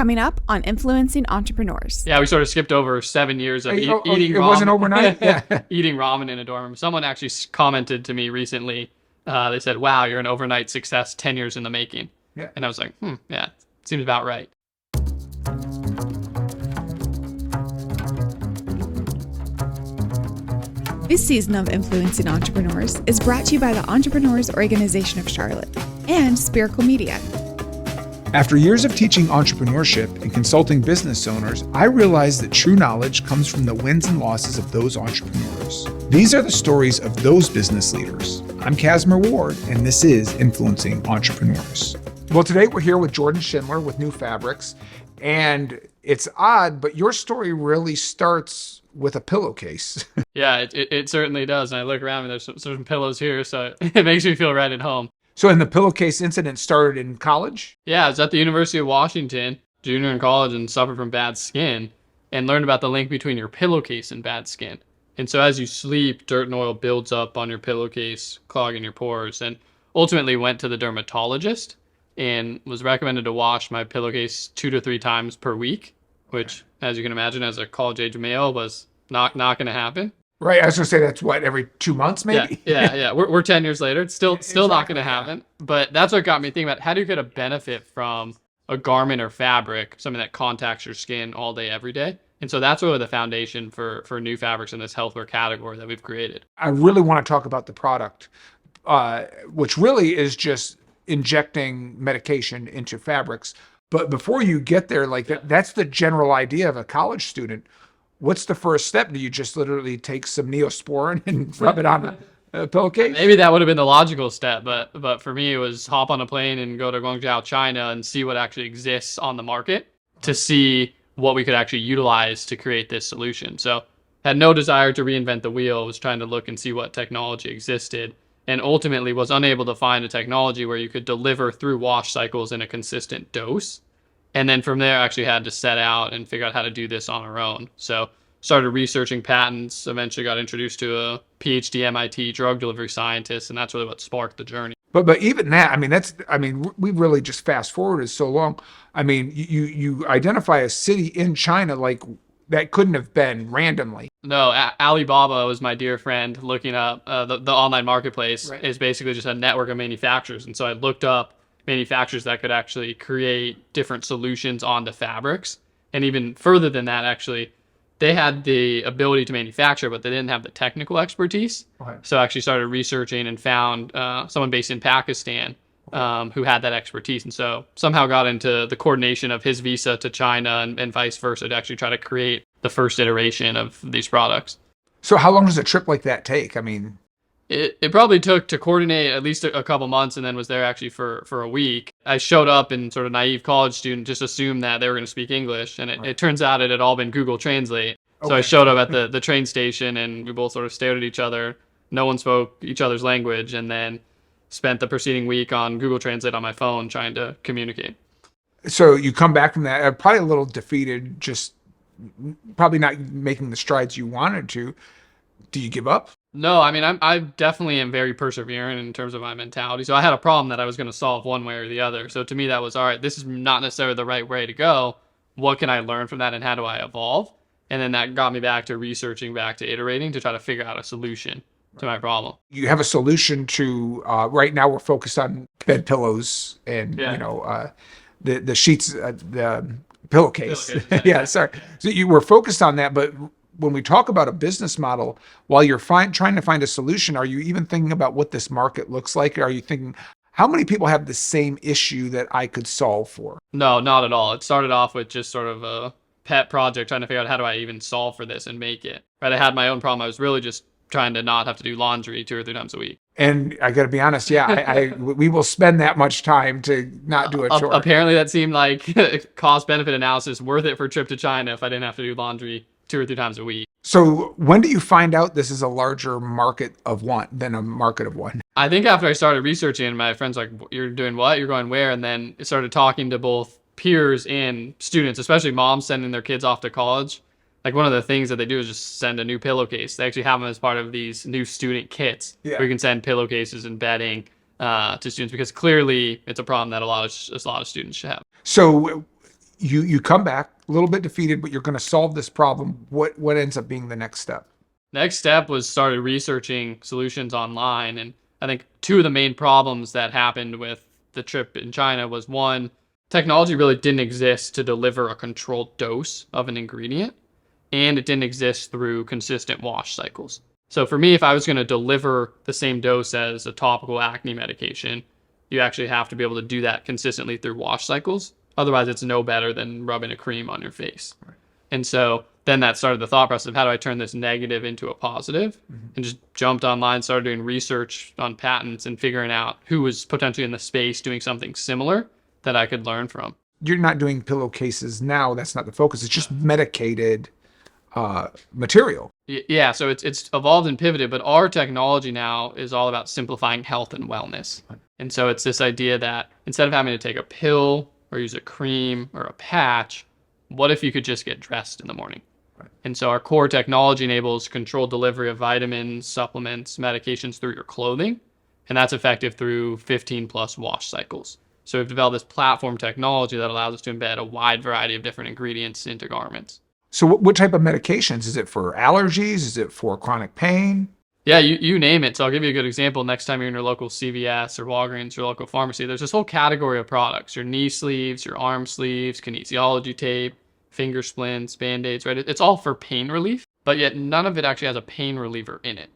coming up on Influencing Entrepreneurs. Yeah, we sort of skipped over 7 years of eating ramen. It wasn't overnight? Yeah. Eating ramen in a dorm room. Someone actually commented to me recently. They said, wow, you're an overnight success 10 years in the making. Yeah. And I was like, yeah, seems about right. This season of Influencing Entrepreneurs is brought to you by the Entrepreneurs Organization of Charlotte and Spherical Media. After years of teaching entrepreneurship and consulting business owners, I realized that true knowledge comes from the wins and losses of those entrepreneurs. These are the stories of those business leaders. I'm Cassmer Ward, and this is Influencing Entrepreneurs. Well, today we're here with Jordan Schindler with Nufabrx, and it's odd, but your story really starts with a pillowcase. Yeah, it certainly does. And I look around and there's some pillows here, so it makes me feel right at home. So, and the pillowcase incident started in college? Yeah, I was at the University of Washington, junior in college, and suffered from bad skin, and learned about the link between your pillowcase and bad skin. And so as you sleep, dirt and oil builds up on your pillowcase, clogging your pores, and ultimately went to the dermatologist and was recommended to wash my pillowcase 2 to 3 times per week, which, as you can imagine, as a college-age male, was not going to happen. Right. I was going to say that's what, every 2 months maybe? Yeah. We're 10 years later. It's still not going to happen. But that's what got me thinking about how do you get a benefit from a garment or fabric, something that contacts your skin all day, every day. And so that's really the foundation for Nufabrx in this healthwear category that we've created. I really want to talk about the product, which really is just injecting medication into fabrics. But before you get there, that's the general idea of a college student. What's the first step? Do you just literally take some Neosporin and rub it on a pillowcase? Maybe that would have been the logical step, but for me, it was hop on a plane and go to Guangzhou, China, and see what actually exists on the market to see what we could actually utilize to create this solution. So had no desire to reinvent the wheel, was trying to look and see what technology existed, and ultimately was unable to find a technology where you could deliver through wash cycles in a consistent dose. And then from there, I actually had to set out and figure out how to do this on our own. So started researching patents, eventually got introduced to a PhD MIT drug delivery scientist, and that's really what sparked the journey. But even that, we really just fast forwarded so long. I mean, you identify a city in China like that couldn't have been randomly. No, Alibaba was my dear friend looking up the online marketplace. Right. Is basically just a network of manufacturers. And so I looked up manufacturers that could actually create different solutions onto fabrics. And even further than that, actually, they had the ability to manufacture, but they didn't have the technical expertise. Okay. So I actually started researching and found someone based in Pakistan who had that expertise. And so somehow got into the coordination of his visa to China and vice versa to actually try to create the first iteration of these products. So how long does a trip like that take? I mean, It probably took to coordinate at least a couple months, and then was there actually for a week. I showed up and sort of naive college student, just assumed that they were going to speak English. And it turns out it had all been Google Translate. Okay. So I showed up at the train station and we both sort of stared at each other. No one spoke each other's language, and then spent the preceding week on Google Translate on my phone trying to communicate. So you come back from that, probably a little defeated, just probably not making the strides you wanted to. Do you give up? No, I mean, I definitely am very persevering in terms of my mentality. So I had a problem that I was going to solve one way or the other. So to me, that was, all right, this is not necessarily the right way to go. What can I learn from that, and how do I evolve? And then that got me back to researching, back to iterating to try to figure out a solution to my problem. You have a solution to, right now we're focused on bed pillows and, the sheets, the pillowcase. Yeah, sorry. So you were focused on that, but when we talk about a business model, while you're trying to find a solution, are you even thinking about what this market looks like? Are you thinking, how many people have the same issue that I could solve for? No, not at all. It started off with just sort of a pet project, trying to figure out how do I even solve for this and make it. Right? I had my own problem. I was really just trying to not have to do laundry 2 or 3 times a week. And I got to be honest, we will spend that much time to not do a chore. Apparently that seemed like cost benefit analysis worth it for a trip to China if I didn't have to do laundry 2 or 3 times a week. So when do you find out this is a larger market of one than a market of one? I think after I started researching, my friends were like, you're doing what? You're going where? And then started talking to both peers and students, especially moms sending their kids off to college. Like one of the things that they do is just send a new pillowcase. They actually have them as part of these new student kits where you can send pillowcases and bedding to students, because clearly it's a problem that a lot of students should have. So You come back a little bit defeated, but you're going to solve this problem. What ends up being the next step? Next step was started researching solutions online. And I think two of the main problems that happened with the trip in China was, one, technology really didn't exist to deliver a controlled dose of an ingredient, and it didn't exist through consistent wash cycles. So for me, if I was going to deliver the same dose as a topical acne medication, you actually have to be able to do that consistently through wash cycles. Otherwise, it's no better than rubbing a cream on your face. Right. And so then that started the thought process of, how do I turn this negative into a positive? And just jumped online, started doing research on patents and figuring out who was potentially in the space doing something similar that I could learn from. You're not doing pillowcases now. That's not the focus. It's just medicated material. Yeah, so it's evolved and pivoted, but our technology now is all about simplifying health and wellness. And so it's this idea that instead of having to take a pill or use a cream or a patch, what if you could just get dressed in the morning? Right. And so our core technology enables controlled delivery of vitamins, supplements, medications through your clothing, and that's effective through 15 plus wash cycles. So we've developed this platform technology that allows us to embed a wide variety of different ingredients into garments. So what type of medications? Is it for allergies? Is it for chronic pain? Yeah, you name it. So I'll give you a good example. Next time you're in your local CVS or Walgreens or local pharmacy, there's this whole category of products: your knee sleeves, your arm sleeves, kinesiology tape, finger splints, Band-Aids, right? It's all for pain relief, but yet none of it actually has a pain reliever in it.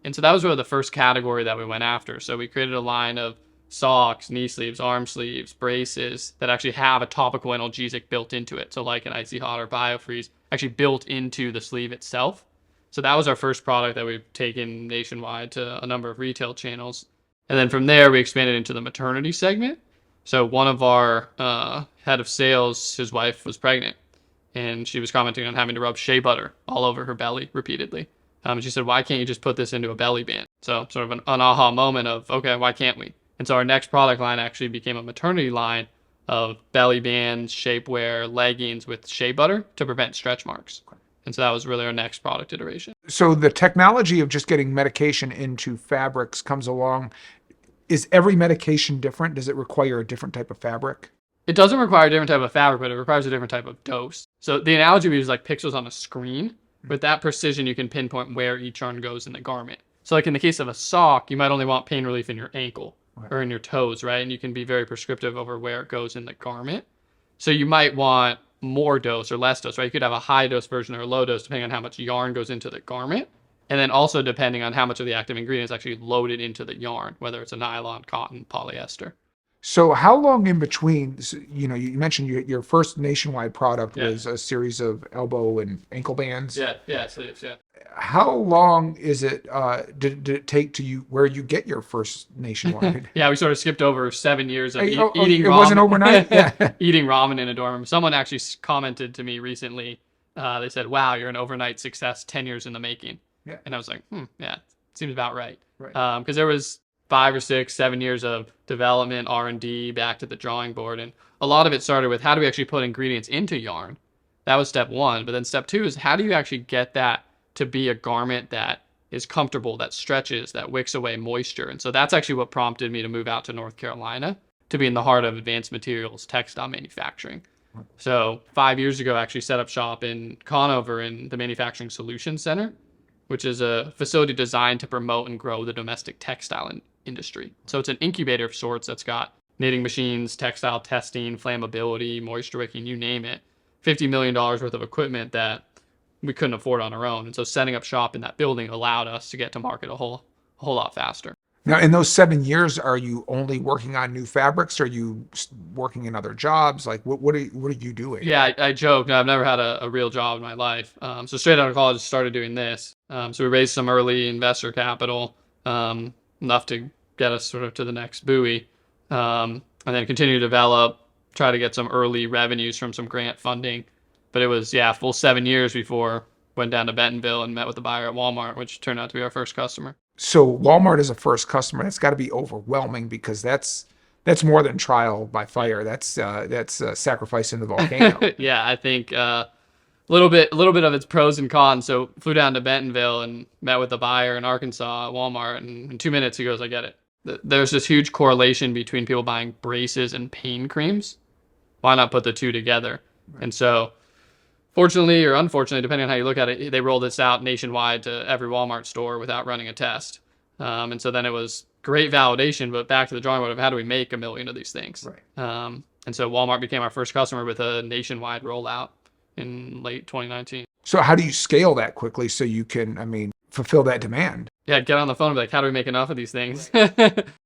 And so that was really the first category that we went after. So we created a line of socks, knee sleeves, arm sleeves, braces that actually have a topical analgesic built into it. So like an Icy Hot or BioFreeze actually built into the sleeve itself. So that was our first product that we've taken nationwide to a number of retail channels. And then from there, we expanded into the maternity segment. So one of our head of sales, his wife was pregnant, and she was commenting on having to rub shea butter all over her belly repeatedly. She said, why can't you just put this into a belly band? So sort of an aha moment of, okay, why can't we? And so our next product line actually became a maternity line of belly bands, shapewear, leggings with shea butter to prevent stretch marks. And so that was really our next product iteration. So the technology of just getting medication into fabrics comes along. Is every medication different? Does it require a different type of fabric? It doesn't require a different type of fabric, but it requires a different type of dose. So the analogy we use is like pixels on a screen. With that precision, you can pinpoint where each yarn goes in the garment. So like in the case of a sock, you might only want pain relief in your ankle or in your toes, right? And you can be very prescriptive over where it goes in the garment. So you might want more dose or less dose, right? You could have a high dose version or a low dose depending on how much yarn goes into the garment. And then also depending on how much of the active ingredient is actually loaded into the yarn, whether it's a nylon, cotton, polyester. So how long in between, you mentioned your first nationwide product was a series of elbow and ankle bands. Yeah, sleeves, yeah. How long is it, did it take to you where you get your first nationwide? Yeah, we sort of skipped over 7 years of eating ramen. It ramen. wasn't overnight? Yeah. Eating ramen in a dorm room. Someone actually commented to me recently, they said, wow, you're an overnight success, 10 years in the making. Yeah. And I was like, yeah, seems about right. Because there was 5 or 6, 7 years of development, R&D, back to the drawing board. And a lot of it started with, how do we actually put ingredients into yarn? That was step one. But then step two is, how do you actually get that to be a garment that is comfortable, that stretches, that wicks away moisture? And so that's actually what prompted me to move out to North Carolina to be in the heart of advanced materials, textile manufacturing. So 5 years ago, I actually set up shop in Conover in the Manufacturing Solutions Center, which is a facility designed to promote and grow the domestic textile industry. So it's an incubator of sorts that's got knitting machines, textile testing, flammability, moisture wicking, you name it. $50 million worth of equipment that we couldn't afford on our own. And so setting up shop in that building allowed us to get to market a whole lot faster. Now, in those 7 years, are you only working on Nufabrx? Are you working in other jobs? Like, what are you doing? Yeah, I joke. I've never had a real job in my life. So straight out of college, I started doing this. So we raised some early investor capital, enough to get us sort of to the next buoy, and then continue to develop, try to get some early revenues from some grant funding. But it was, full 7 years before went down to Bentonville and met with the buyer at Walmart, which turned out to be our first customer. So Walmart is a first customer. That's got to be overwhelming, because that's more than trial by fire. That's sacrifice in the volcano. Yeah, I think a little bit of its pros and cons. So flew down to Bentonville and met with the buyer in Arkansas at Walmart, and in 2 minutes he goes, I get it. There's this huge correlation between people buying braces and pain creams. Why not put the two together? And so fortunately or unfortunately, depending on how you look at it, they rolled this out nationwide to every Walmart store without running a test. And so then it was great validation, but back to the drawing board of how do we make 1 million of these things? Right. And so Walmart became our first customer with a nationwide rollout in late 2019. So how do you scale that quickly so you can, fulfill that demand? Yeah, get on the phone and be like, how do we make enough of these things?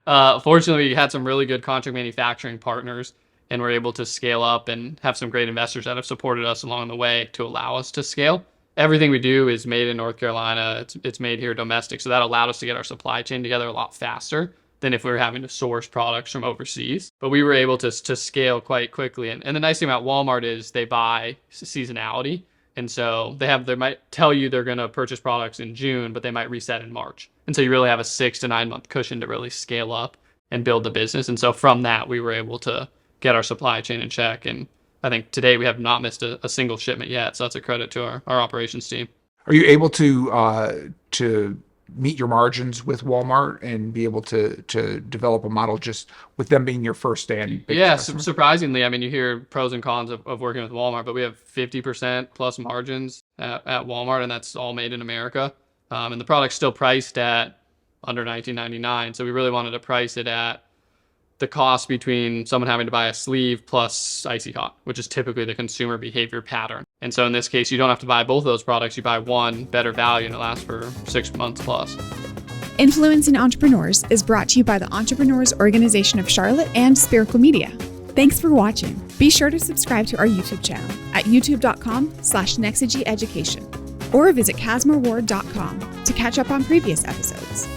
Fortunately, we had some really good contract manufacturing partners, and we're able to scale up and have some great investors that have supported us along the way to allow us to scale. Everything we do is made in North Carolina. It's made here domestic. So that allowed us to get our supply chain together a lot faster than if we were having to source products from overseas. But we were able to scale quite quickly. And the nice thing about Walmart is they buy seasonality. And so they might tell you they're going to purchase products in June, but they might reset in March. And so you really have a 6 to 9 month cushion to really scale up and build the business. And so from that, we were able to get our supply chain in check. And I think today we have not missed a single shipment yet. So that's a credit to our operations team. Are you able to meet your margins with Walmart and be able to develop a model just with them being your first and biggest customer? Surprisingly, you hear pros and cons of working with Walmart, but we have 50% plus margins at Walmart, and that's all made in America. And the product's still priced at under $19.99. So we really wanted to price it at the cost between someone having to buy a sleeve plus icy hot, which is typically the consumer behavior pattern. And so in this case, you don't have to buy both of those products. You buy one, better value, and it lasts for 6 months plus. Influencing Entrepreneurs is brought to you by the Entrepreneurs Organization of Charlotte and Spherical Media. Thanks for watching. Be sure to subscribe to our YouTube channel at youtube.com/Nexagy Education or visit CassmerWard.com to catch up on previous episodes.